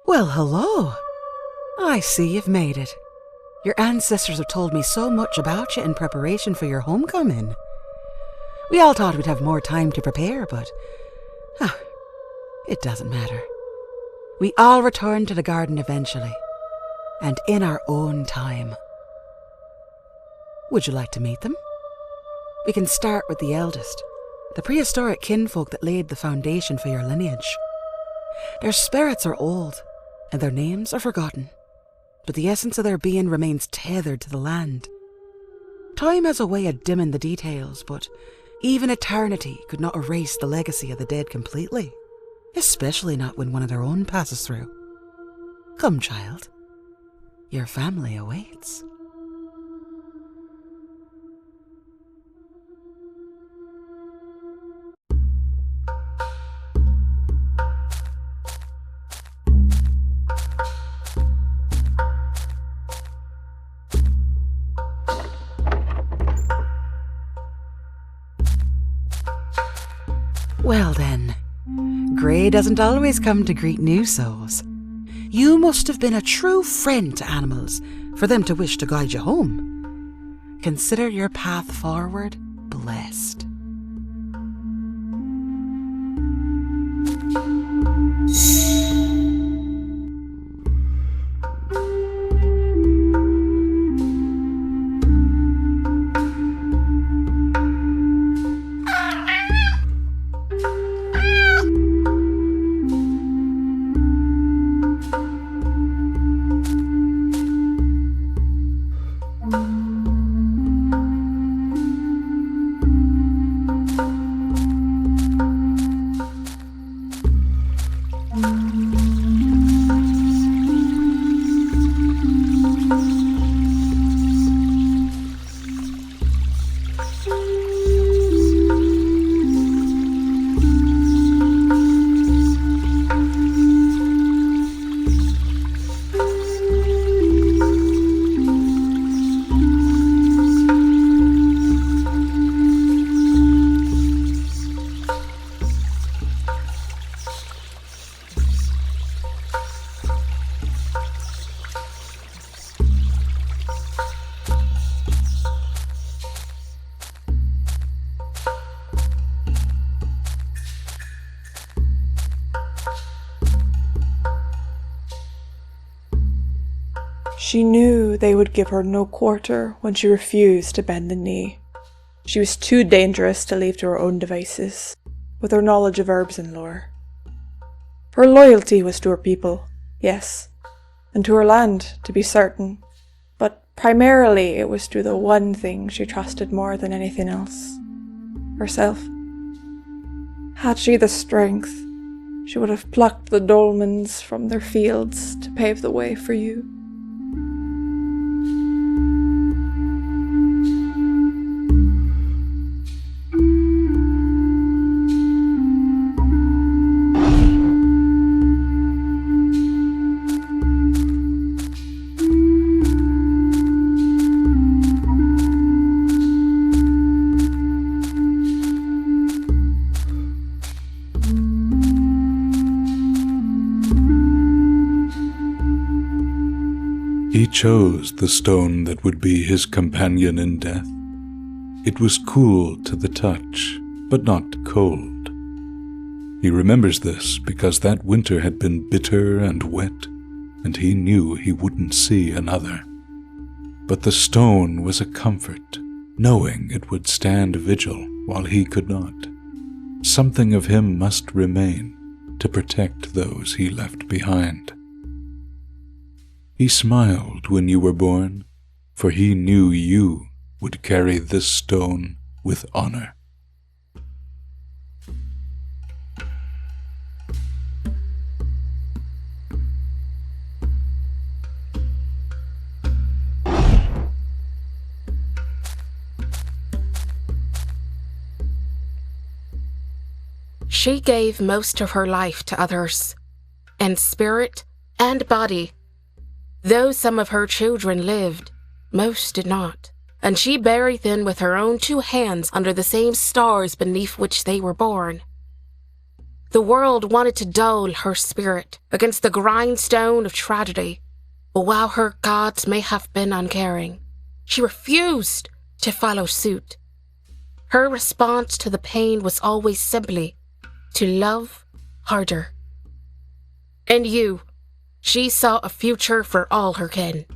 Well, hello. I see you've made it. Your ancestors have told me so much about you in preparation for your homecoming. We all thought we'd have more time to prepare, but it doesn't matter. We all return to the garden eventually, and in our own time. Would you like to meet them? We can start with the eldest, the prehistoric kinfolk that laid the foundation for your lineage. Their spirits are old, and their names are forgotten, but the essence of their being remains tethered to the land. Time has a way of dimming the details, but even eternity could not erase the legacy of the dead completely, especially not when one of their own passes through. Come, child. Your family awaits. Well then, Grey doesn't always come to greet new souls. You must have been a true friend to animals for them to wish to guide you home. Consider your path forward blessed. She knew they would give her no quarter when she refused to bend the knee. She was too dangerous to leave to her own devices, with her knowledge of herbs and lore. Her loyalty was to her people, yes, and to her land, to be certain, but primarily it was to the one thing she trusted more than anything else: herself. Had she the strength, she would have plucked the dolmens from their fields to pave the way for you. He chose the stone that would be his companion in death. It was cool to the touch, but not cold. He remembers this because that winter had been bitter and wet, and he knew he wouldn't see another. But the stone was a comfort, knowing it would stand vigil while he could not. Something of him must remain to protect those he left behind. He smiled when you were born, for he knew you would carry this stone with honor. She gave most of her life to others, in spirit and body. Though some of her children lived, most did not, and she buried them with her own two hands under the same stars beneath which they were born. The world wanted to dull her spirit against the grindstone of tragedy, but while her gods may have been uncaring, she refused to follow suit. Her response to the pain was always simply to love harder. In you, she saw a future for all her kin.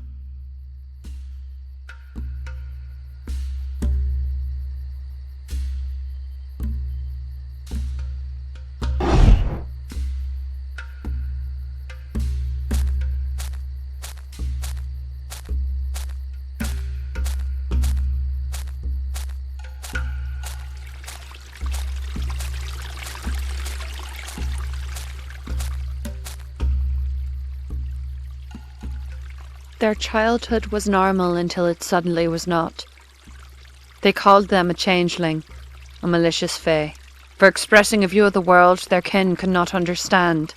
Their childhood was normal until it suddenly was not. They called them a changeling, a malicious fae, for expressing a view of the world their kin could not understand.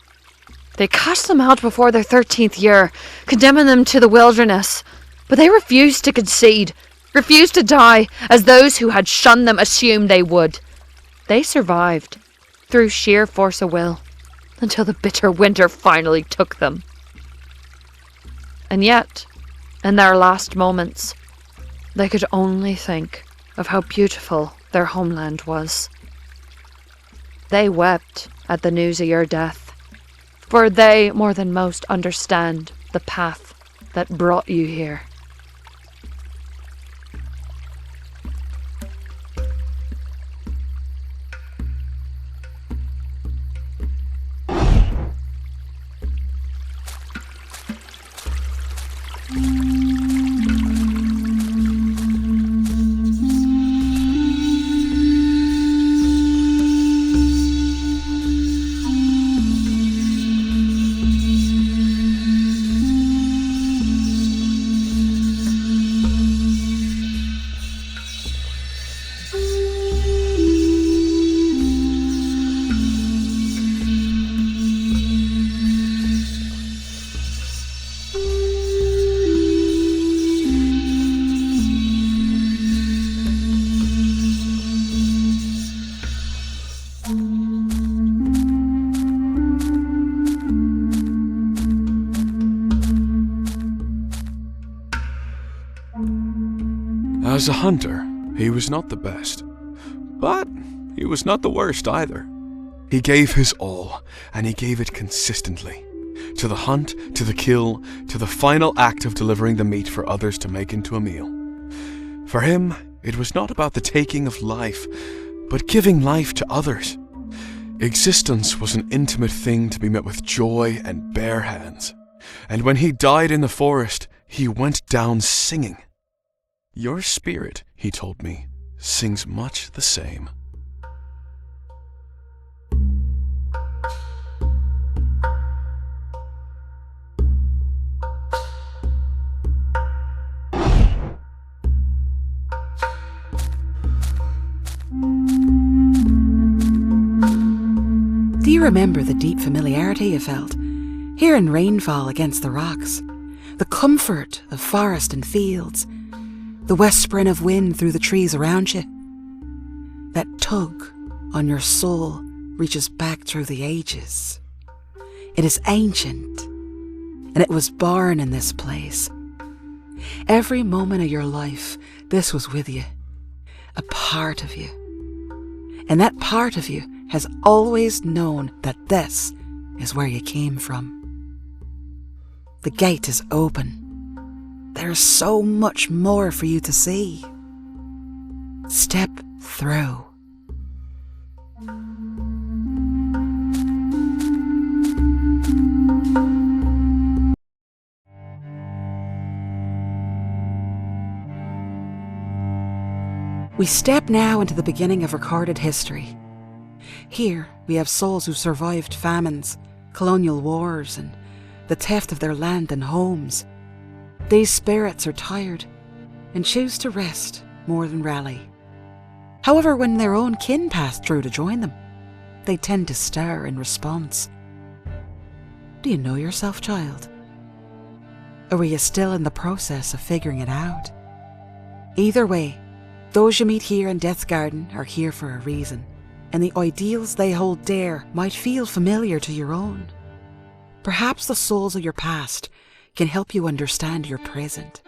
They cast them out before their 13th year, condemning them to the wilderness, but they refused to concede, refused to die, as those who had shunned them assumed they would. They survived, through sheer force of will, until the bitter winter finally took them. And yet, in their last moments, they could only think of how beautiful their homeland was. They wept at the news of your death, for they, more than most, understand the path that brought you here. As a hunter, he was not the best, but he was not the worst either. He gave his all, and he gave it consistently. To the hunt, to the kill, to the final act of delivering the meat for others to make into a meal. For him, it was not about the taking of life, but giving life to others. Existence was an intimate thing to be met with joy and bare hands. And when he died in the forest, he went down singing. Your spirit, he told me, sings much the same. Do you remember the deep familiarity you felt, hearing rainfall against the rocks, the comfort of forest and fields, the whispering of wind through the trees around you? That tug on your soul reaches back through the ages. It is ancient, and it was born in this place. Every moment of your life, this was with you, a part of you. And that part of you has always known that this is where you came from. The gate is open. There's so much more for you to see. Step through. We step now into the beginning of recorded history. Here we have souls who survived famines, colonial wars, and the theft of their land and homes. These spirits are tired and choose to rest more than rally. However, when their own kin pass through to join them, they tend to stir in response. Do you know yourself, child? Or were you still in the process of figuring it out? Either way, those you meet here in Death's Garden are here for a reason, and the ideals they hold dear might feel familiar to your own. Perhaps the souls of your past can help you understand your present.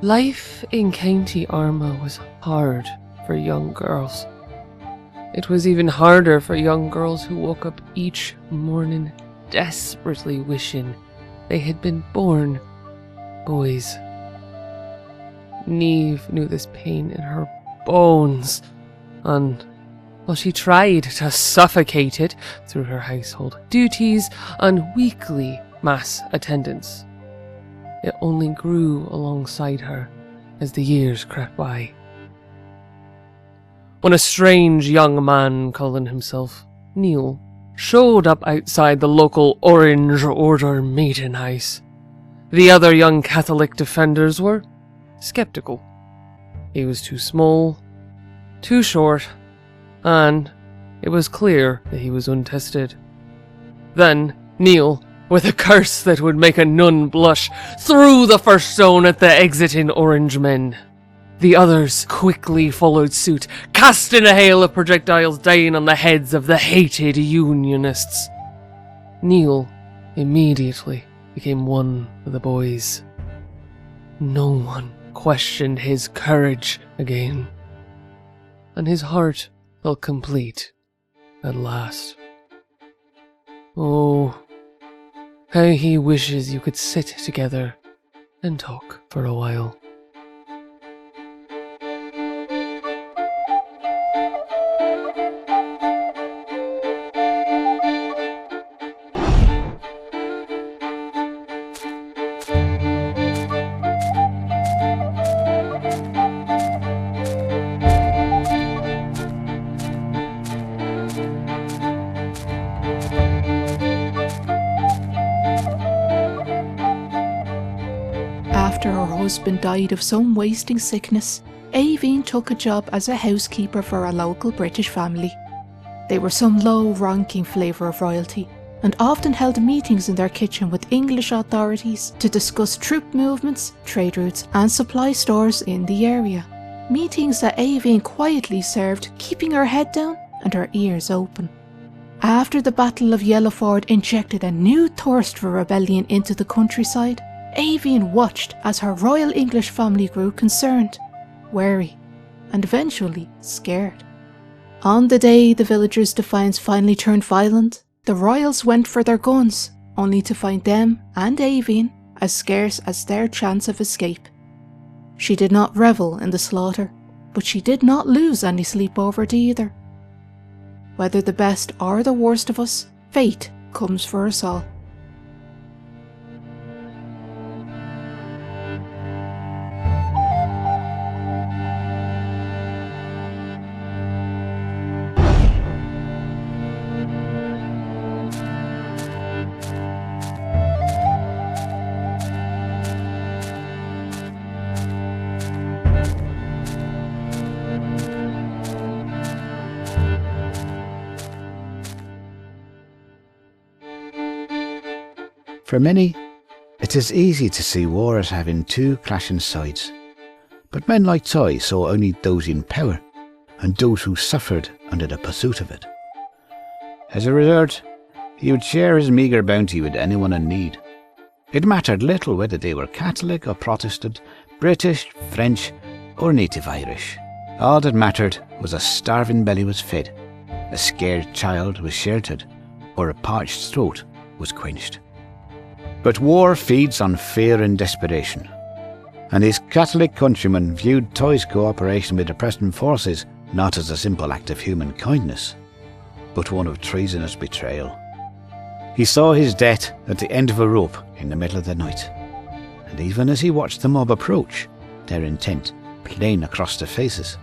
Life in County Armagh was hard for young girls. It was even harder for young girls who woke up each morning desperately wishing they had been born boys. Niamh knew this pain in her bones, and while she tried to suffocate it through her household duties and weekly mass attendance, it only grew alongside her as the years crept by. When a strange young man calling himself Neil showed up outside the local Orange Order meeting house, the other young Catholic defenders were sceptical. He was too small, too short, and it was clear that he was untested. Then Neil, with a curse that would make a nun blush, threw the first stone at the exiting Orange men. The others quickly followed suit, casting a hail of projectiles down on the heads of the hated Unionists. Neil immediately became one of the boys. No one questioned his courage again, and his heart felt complete at last. Oh, how he wishes you could sit together and talk for a while. After her husband died of some wasting sickness, Aoibhinn took a job as a housekeeper for a local British family. They were some low-ranking flavour of royalty, and often held meetings in their kitchen with English authorities to discuss troop movements, trade routes and supply stores in the area. Meetings that Aoibhinn quietly served, keeping her head down and her ears open. After the Battle of Yellowford injected a new thirst for rebellion into the countryside, Aoibhinn watched as her Royal English family grew concerned, wary, and eventually scared. On the day the villagers' defiance finally turned violent, the royals went for their guns, only to find them and Aoibhinn as scarce as their chance of escape. She did not revel in the slaughter, but she did not lose any sleep over it either. Whether the best or the worst of us, fate comes for us all. For many, it is easy to see war as having two clashing sides. But men like Toy saw only those in power, and those who suffered under the pursuit of it. As a result, he would share his meagre bounty with anyone in need. It mattered little whether they were Catholic or Protestant, British, French, or native Irish. All that mattered was a starving belly was fed, a scared child was sheltered, or a parched throat was quenched. But war feeds on fear and desperation, and his Catholic countrymen viewed Toy's cooperation with the Preston forces not as a simple act of human kindness, but one of treasonous betrayal. He saw his death at the end of a rope in the middle of the night, and even as he watched the mob approach, their intent plain across their faces,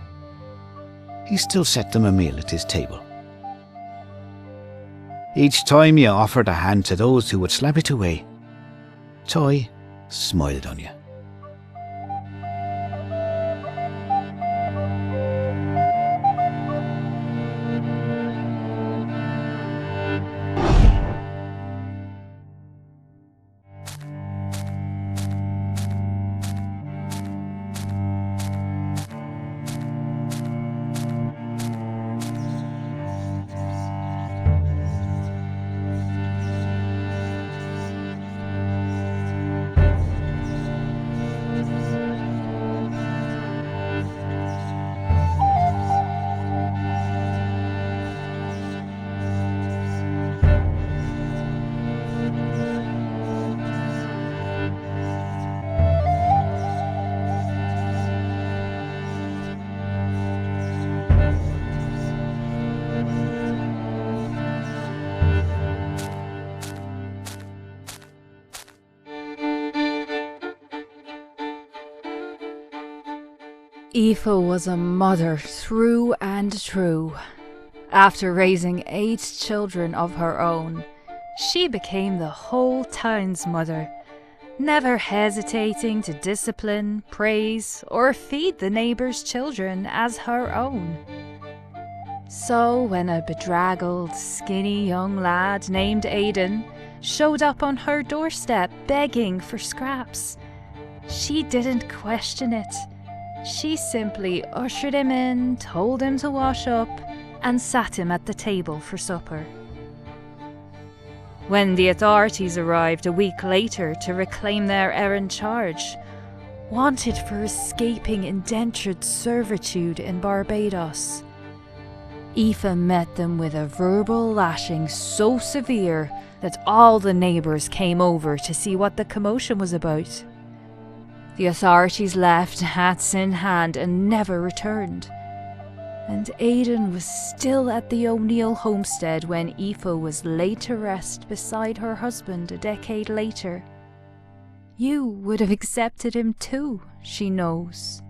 he still set them a meal at his table. Each time you offered a hand to those who would slap it away, Toy smiled on you. Aoife was a mother through and through. After raising 8 children of her own, she became the whole town's mother, never hesitating to discipline, praise, or feed the neighbours' children as her own. So when a bedraggled, skinny young lad named Aidan showed up on her doorstep begging for scraps, she didn't question it. She simply ushered him in, told him to wash up, and sat him at the table for supper. When the authorities arrived a week later to reclaim their errant charge, wanted for escaping indentured servitude in Barbados, Aoife met them with a verbal lashing so severe that all the neighbours came over to see what the commotion was about. The authorities left hats in hand and never returned. And Aidan was still at the O'Neill homestead when Aoife was laid to rest beside her husband a decade later. You would have accepted him too, she knows.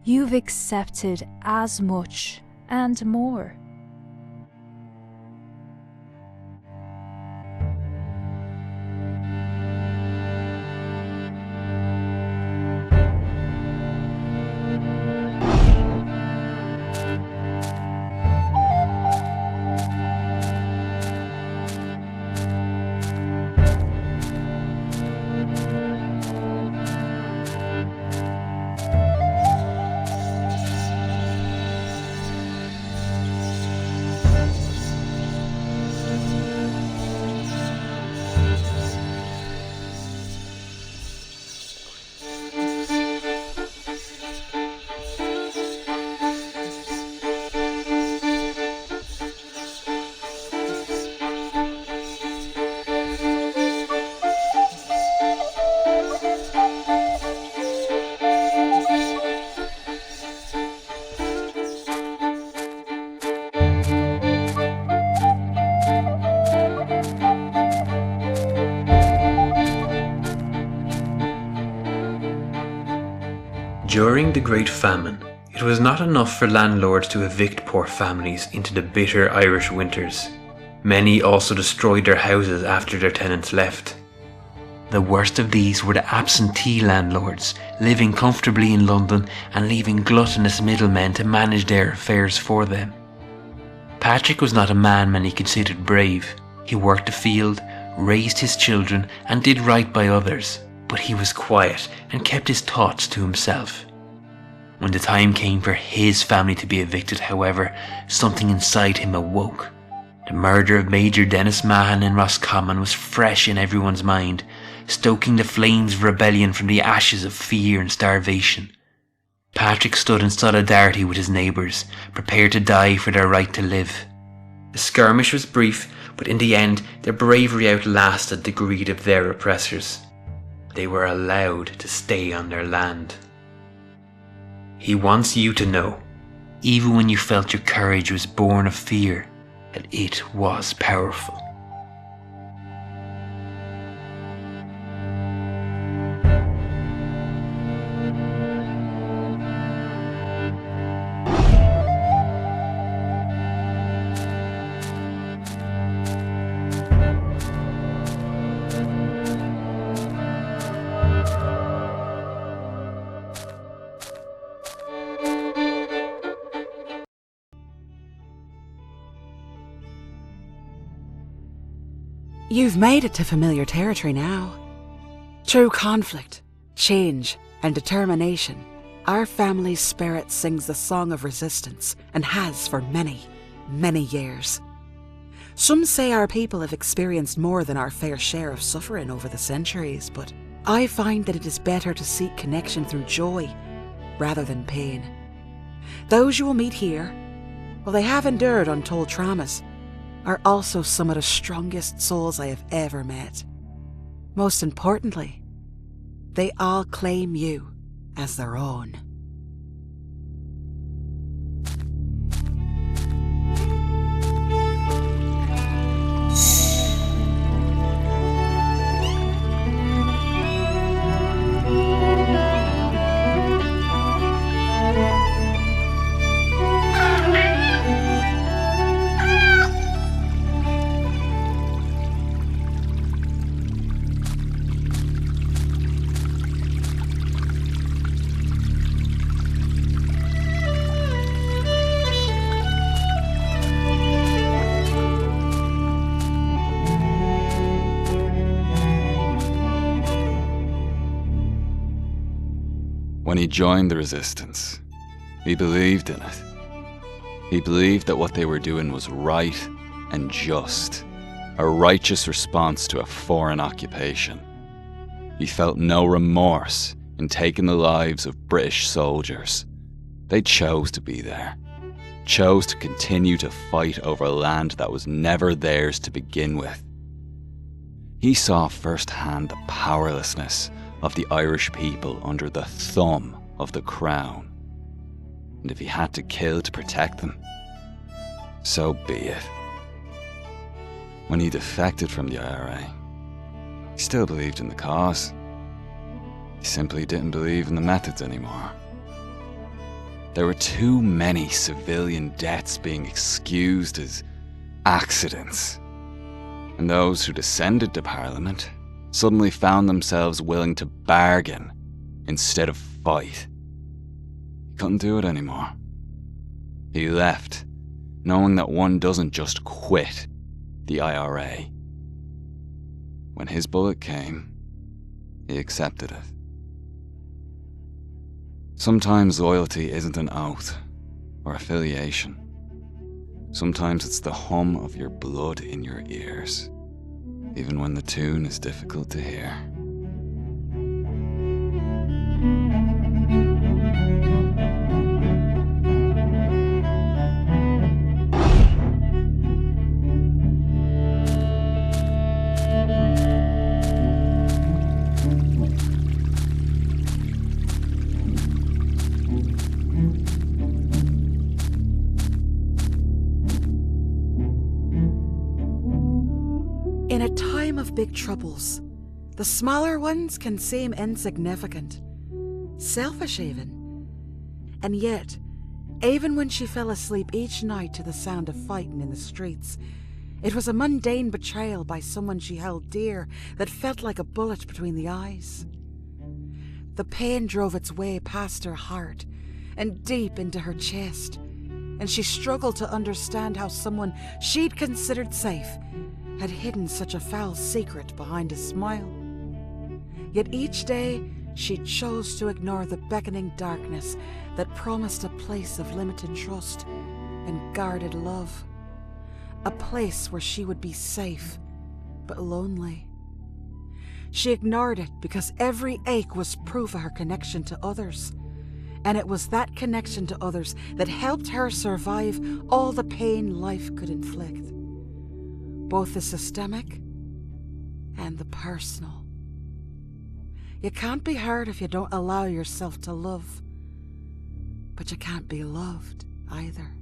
You've accepted as much and more. During the Great Famine, it was not enough for landlords to evict poor families into the bitter Irish winters. Many also destroyed their houses after their tenants left. The worst of these were the absentee landlords, living comfortably in London and leaving gluttonous middlemen to manage their affairs for them. Patrick was not a man many considered brave. He worked the field, raised his children, and did right by others, but he was quiet and kept his thoughts to himself. When the time came for his family to be evicted, however, something inside him awoke. The murder of Major Dennis Mahan in Roscommon was fresh in everyone's mind, stoking the flames of rebellion from the ashes of fear and starvation. Patrick stood in solidarity with his neighbours, prepared to die for their right to live. The skirmish was brief, but in the end their bravery outlasted the greed of their oppressors. They were allowed to stay on their land. He wants you to know, even when you felt your courage was born of fear, that it was powerful. You've made it to familiar territory now. Through conflict, change, and determination, our family's spirit sings the song of resistance and has for many, many years. Some say our people have experienced more than our fair share of suffering over the centuries, but I find that it is better to seek connection through joy rather than pain. Those you will meet here, while they have endured untold traumas, are also some of the strongest souls I have ever met. Most importantly, they all claim you as their own. When he joined the resistance, he believed in it. He believed that what they were doing was right and just, a righteous response to a foreign occupation. He felt no remorse in taking the lives of British soldiers. They chose to be there, chose to continue to fight over land that was never theirs to begin with. He saw firsthand the powerlessness of the Irish people under the thumb of the Crown. And if he had to kill to protect them, so be it. When he defected from the IRA, he still believed in the cause. He simply didn't believe in the methods anymore. There were too many civilian deaths being excused as accidents, and those who descended to Parliament suddenly found themselves willing to bargain instead of fight. He couldn't do it anymore. He left, knowing that one doesn't just quit the IRA. When his bullet came, he accepted it. Sometimes loyalty isn't an oath or affiliation. Sometimes it's the hum of your blood in your ears, even when the tune is difficult to hear. In a time of big troubles, the smaller ones can seem insignificant, selfish even. And yet, even when she fell asleep each night to the sound of fighting in the streets, it was a mundane betrayal by someone she held dear that felt like a bullet between the eyes. The pain drove its way past her heart and deep into her chest, and she struggled to understand how someone she'd considered safe had hidden such a foul secret behind a smile. Yet each day she chose to ignore the beckoning darkness that promised a place of limited trust and guarded love. A place where she would be safe, but lonely. She ignored it because every ache was proof of her connection to others. And it was that connection to others that helped her survive all the pain life could inflict. Both the systemic and the personal. You can't be hurt if you don't allow yourself to love, but you can't be loved either.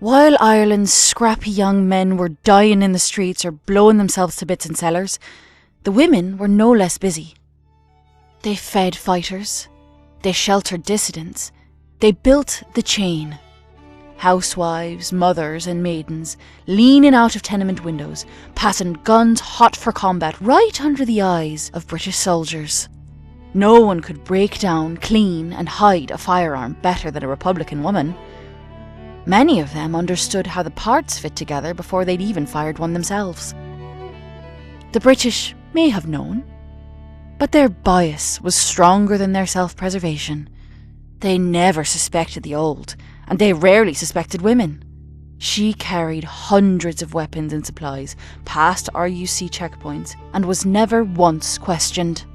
While Ireland's scrappy young men were dying in the streets or blowing themselves to bits in cellars, the women were no less busy. They fed fighters, they sheltered dissidents, they built the chain. Housewives, mothers and maidens leaning out of tenement windows, passing guns hot for combat right under the eyes of British soldiers. No one could break down, clean and hide a firearm better than a Republican woman. Many of them understood how the parts fit together before they'd even fired one themselves. The British may have known, but their bias was stronger than their self-preservation. They never suspected the old, and they rarely suspected women. She carried hundreds of weapons and supplies past RUC checkpoints and was never once questioned.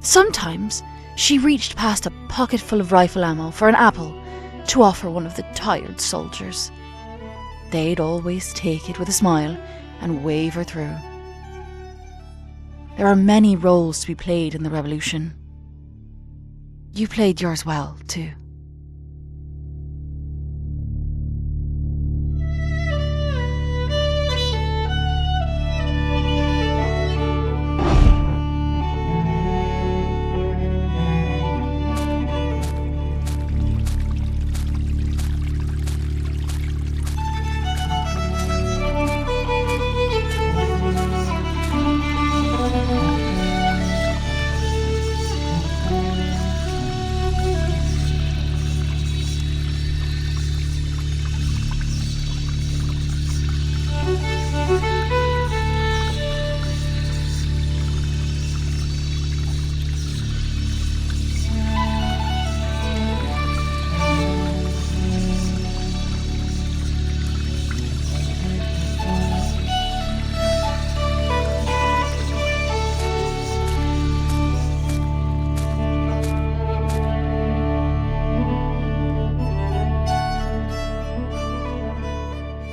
Sometimes she reached past a pocket full of rifle ammo for an apple to offer one of the tired soldiers. They'd always take it with a smile and wave her through. There are many roles to be played in the revolution. You played yours well, too.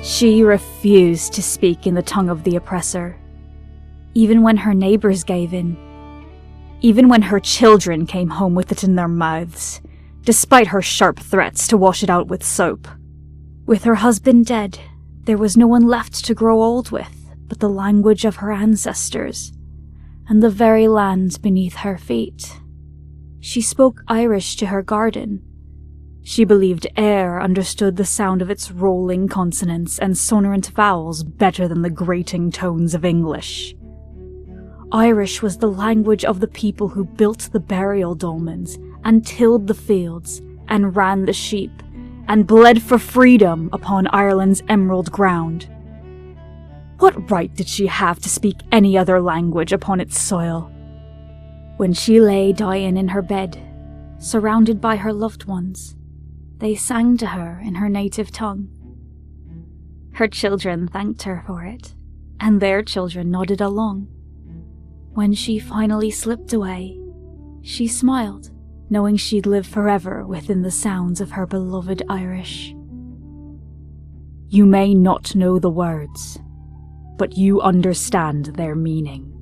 She refused to speak in the tongue of the oppressor, even when her neighbours gave in, even when her children came home with it in their mouths, despite her sharp threats to wash it out with soap. With her husband dead, there was no one left to grow old with but the language of her ancestors, and the very land beneath her feet. She spoke Irish to her garden. She believed air understood the sound of its rolling consonants and sonorant vowels better than the grating tones of English. Irish was the language of the people who built the burial dolmens and tilled the fields and ran the sheep and bled for freedom upon Ireland's emerald ground. What right did she have to speak any other language upon its soil? When she lay dying in her bed, surrounded by her loved ones, they sang to her in her native tongue. Her children thanked her for it, and their children nodded along. When she finally slipped away, she smiled, knowing she'd live forever within the sounds of her beloved Irish. You may not know the words, but you understand their meaning.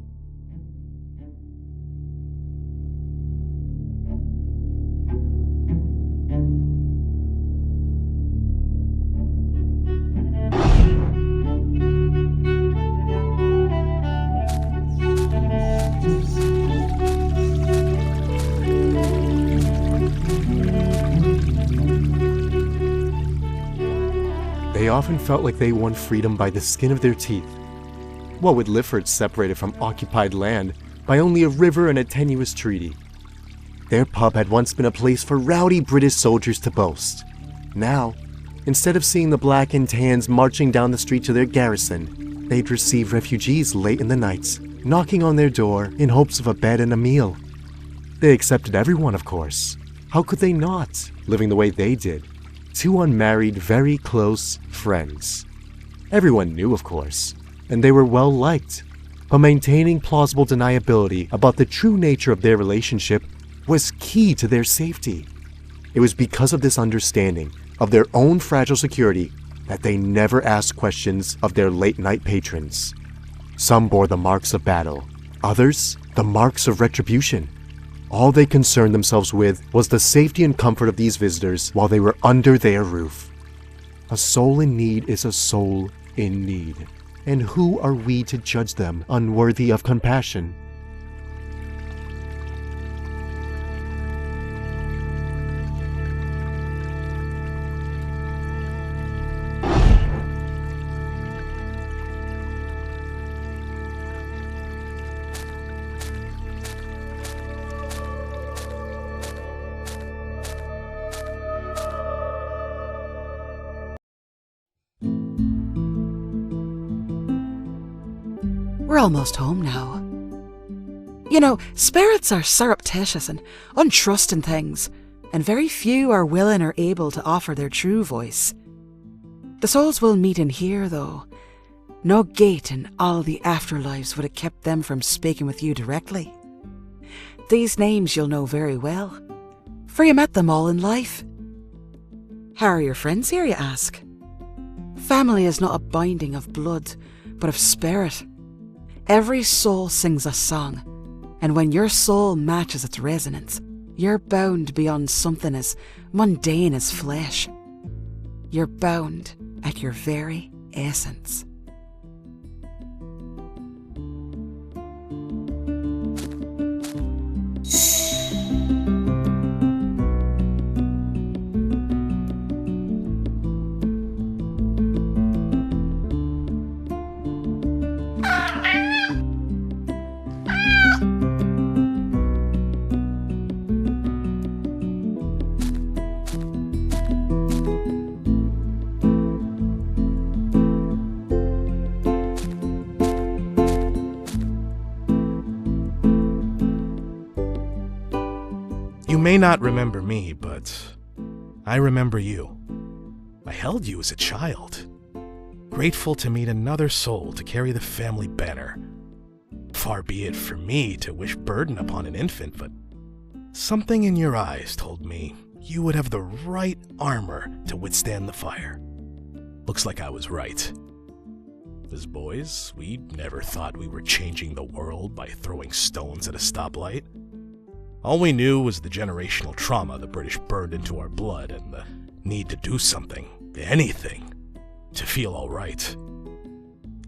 They often felt like they won freedom by the skin of their teeth. What with Lifford separated from occupied land by only a river and a tenuous treaty? Their pub had once been a place for rowdy British soldiers to boast. Now, instead of seeing the black and tans marching down the street to their garrison, they'd receive refugees late in the nights, knocking on their door in hopes of a bed and a meal. They accepted everyone, of course. How could they not, living the way they did? Two unmarried, very close friends. Everyone knew, of course, and they were well liked, but maintaining plausible deniability about the true nature of their relationship was key to their safety. It was because of this understanding of their own fragile security that they never asked questions of their late-night patrons. Some bore the marks of battle, others the marks of retribution. All they concerned themselves with was the safety and comfort of these visitors while they were under their roof. A soul in need is a soul in need. And who are we to judge them unworthy of compassion? We're almost home now. You know, spirits are surreptitious and untrusting things, and very few are willing or able to offer their true voice. The souls will meet in here, though. No gate in all the afterlives would have kept them from speaking with you directly. These names you'll know very well, for you met them all in life. How are your friends here, you ask? Family is not a binding of blood, but of spirit. Every soul sings a song, and when your soul matches its resonance, you're bound beyond something as mundane as flesh. You're bound at your very essence. You may not remember me, but I remember you. I held you as a child, grateful to meet another soul to carry the family banner. Far be it for me to wish burden upon an infant, but something in your eyes told me you would have the right armor to withstand the fire. Looks like I was right. As boys, we never thought we were changing the world by throwing stones at a stoplight. All we knew was the generational trauma the British burned into our blood and the need to do something, anything, to feel all right.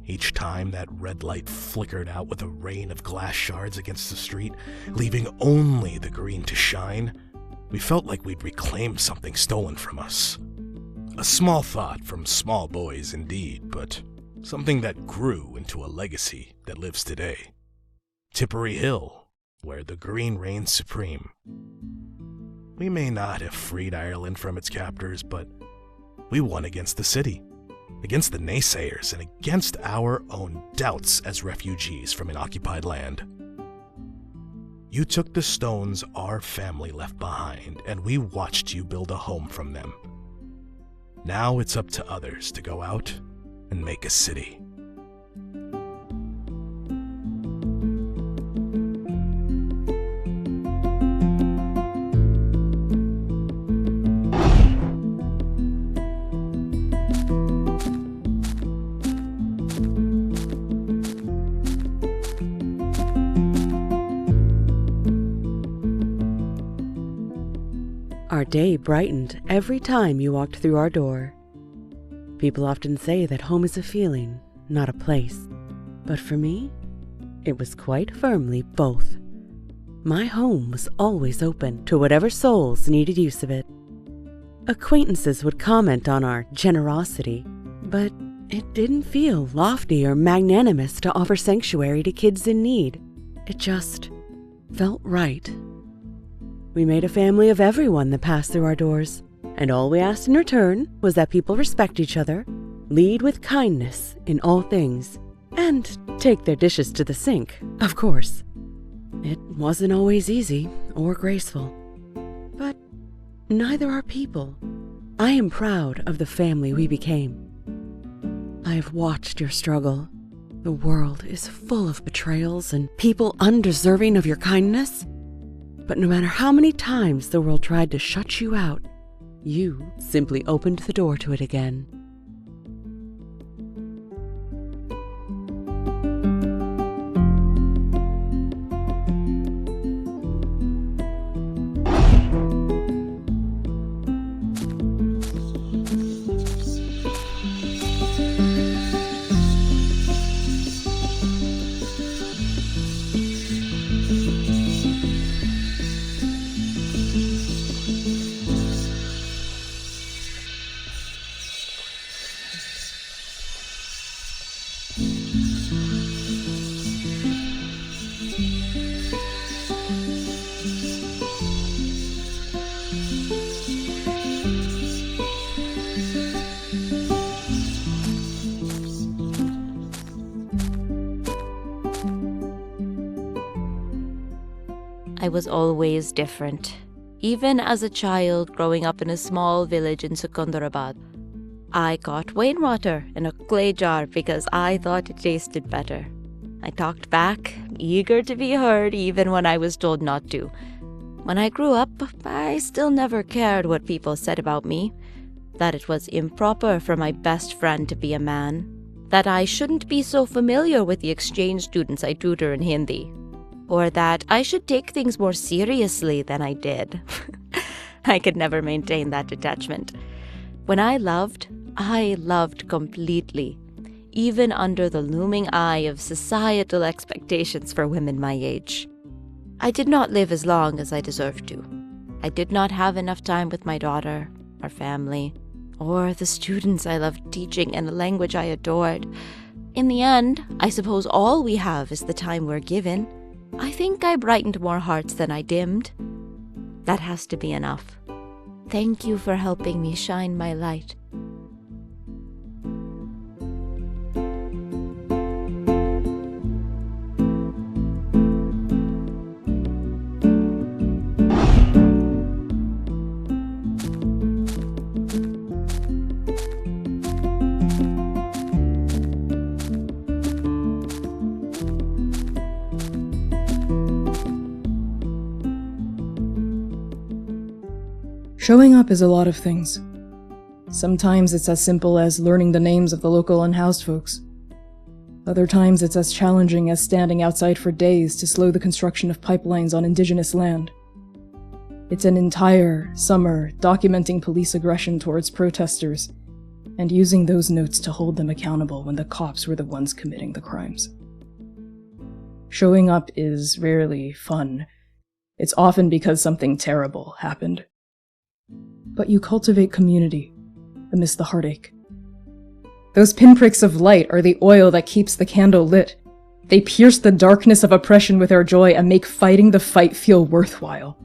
Each time that red light flickered out with a rain of glass shards against the street, leaving only the green to shine, we felt like we'd reclaimed something stolen from us. A small thought from small boys indeed, but something that grew into a legacy that lives today. Tipperary Hill, where the green reigns supreme. We may not have freed Ireland from its captors, but we won against the city, against the naysayers, and against our own doubts as refugees from an occupied land. You took the stones our family left behind, and we watched you build a home from them. Now it's up to others to go out and make a city. Our day brightened every time you walked through our door. People often say that home is a feeling, not a place. But for me, it was quite firmly both. My home was always open to whatever souls needed use of it. Acquaintances would comment on our generosity, but it didn't feel lofty or magnanimous to offer sanctuary to kids in need. It just felt right. We made a family of everyone that passed through our doors, and all we asked in return was that people respect each other, lead with kindness in all things, and take their dishes to the sink, of course. It wasn't always easy or graceful, but neither are people. I am proud of the family we became. I have watched your struggle. The world is full of betrayals and people undeserving of your kindness. But no matter how many times the world tried to shut you out, you simply opened the door to it again. I was always different. Even as a child growing up in a small village in Secunderabad, I got Wayne water in a clay jar because I thought it tasted better. I talked back, eager to be heard even when I was told not to. When I grew up, I still never cared what people said about me. That it was improper for my best friend to be a man. That I shouldn't be so familiar with the exchange students I tutor in Hindi. Or that I should take things more seriously than I did. I could never maintain that detachment. When I loved completely, even under the looming eye of societal expectations for women my age. I did not live as long as I deserved to. I did not have enough time with my daughter, our family, or the students I loved teaching in a language I adored. In the end, I suppose all we have is the time we're given. I think I brightened more hearts than I dimmed. That has to be enough. Thank you for helping me shine my light. Showing up is a lot of things. Sometimes it's as simple as learning the names of the local unhoused folks. Other times it's as challenging as standing outside for days to slow the construction of pipelines on indigenous land. It's an entire summer documenting police aggression towards protesters and using those notes to hold them accountable when the cops were the ones committing the crimes. Showing up is rarely fun. It's often because something terrible happened. But you cultivate community amidst the heartache. Those pinpricks of light are the oil that keeps the candle lit. They pierce the darkness of oppression with our joy and make fighting the fight feel worthwhile.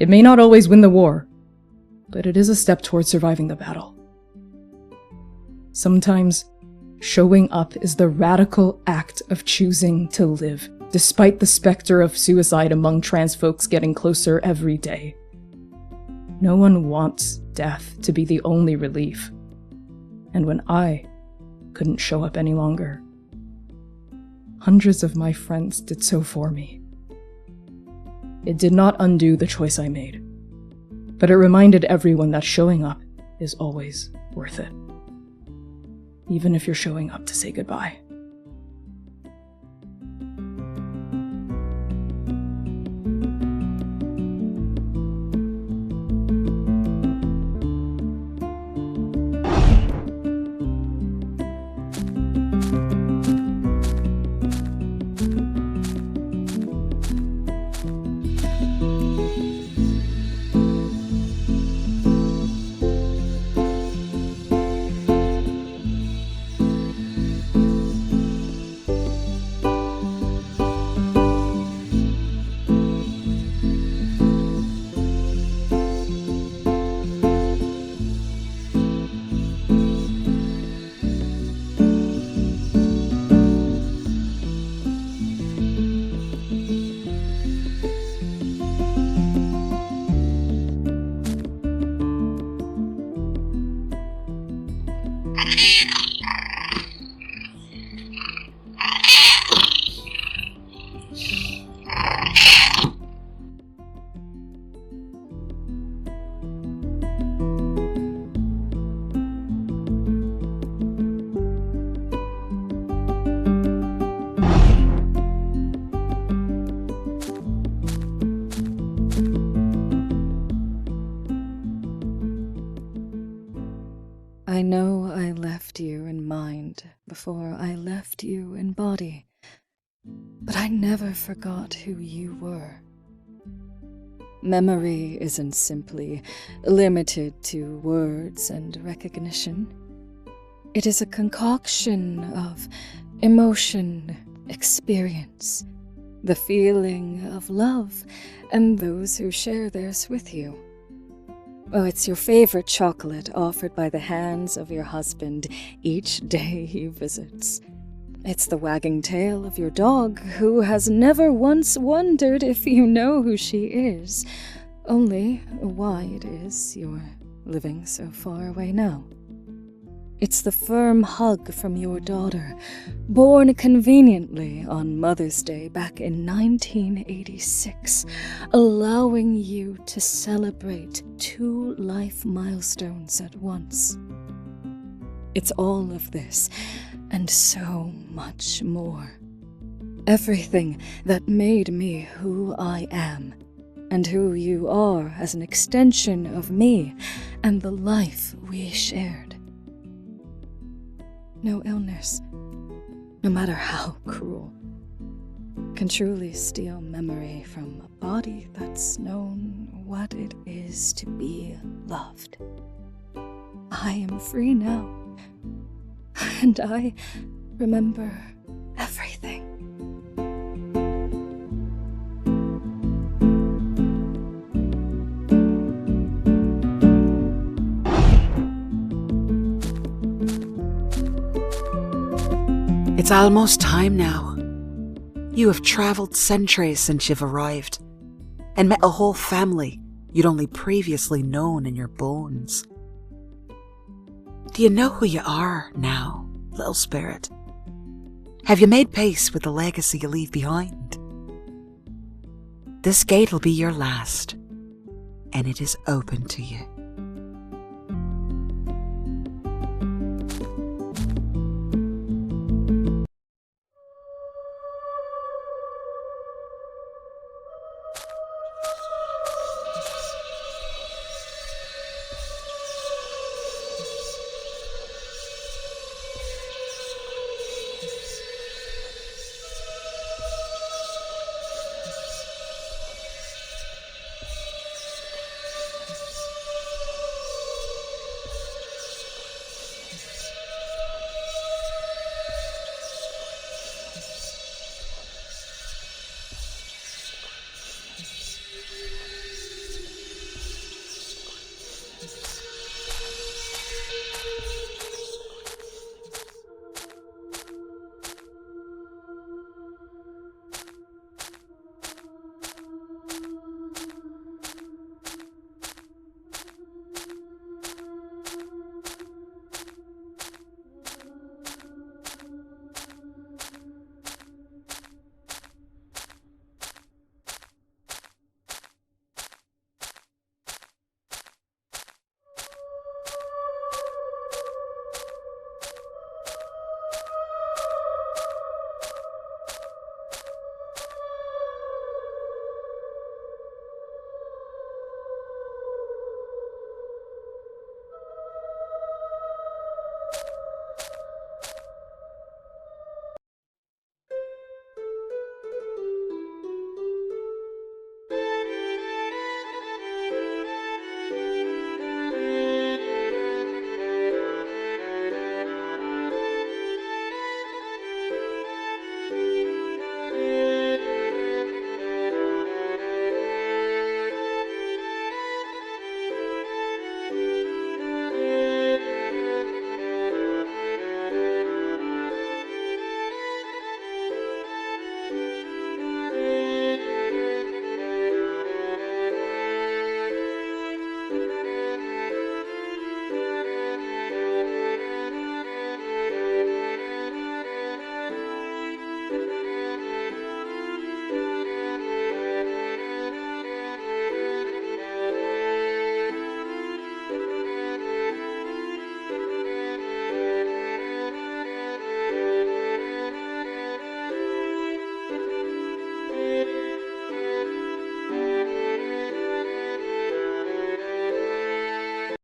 It may not always win the war, but it is a step towards surviving the battle. Sometimes, showing up is the radical act of choosing to live, despite the specter of suicide among trans folks getting closer every day. No one wants death to be the only relief. And when I couldn't show up any longer, hundreds of my friends did so for me. It did not undo the choice I made, but it reminded everyone that showing up is always worth it. Even if you're showing up to say goodbye. I know I left you in mind before I left you in body, but I never forgot who you were. Memory isn't simply limited to words and recognition. It is a concoction of emotion, experience, the feeling of love, and those who share theirs with you. Oh, it's your favorite chocolate offered by the hands of your husband each day he visits. It's the wagging tail of your dog, who has never once wondered if you know who she is, only why it is you're living so far away now. It's the firm hug from your daughter, born conveniently on Mother's Day back in 1986, allowing you to celebrate 2 life milestones at once. It's all of this, and so much more. Everything that made me who I am, and who you are as an extension of me and the life we shared. No illness, no matter how cruel, can truly steal memory from a body that's known what it is to be loved. I am free now, and I remember everything. It's almost time now. You have travelled centuries since you've arrived, and met a whole family you'd only previously known in your bones. Do you know who you are now, little spirit? Have you made peace with the legacy you leave behind? This gate will be your last, and it is open to you.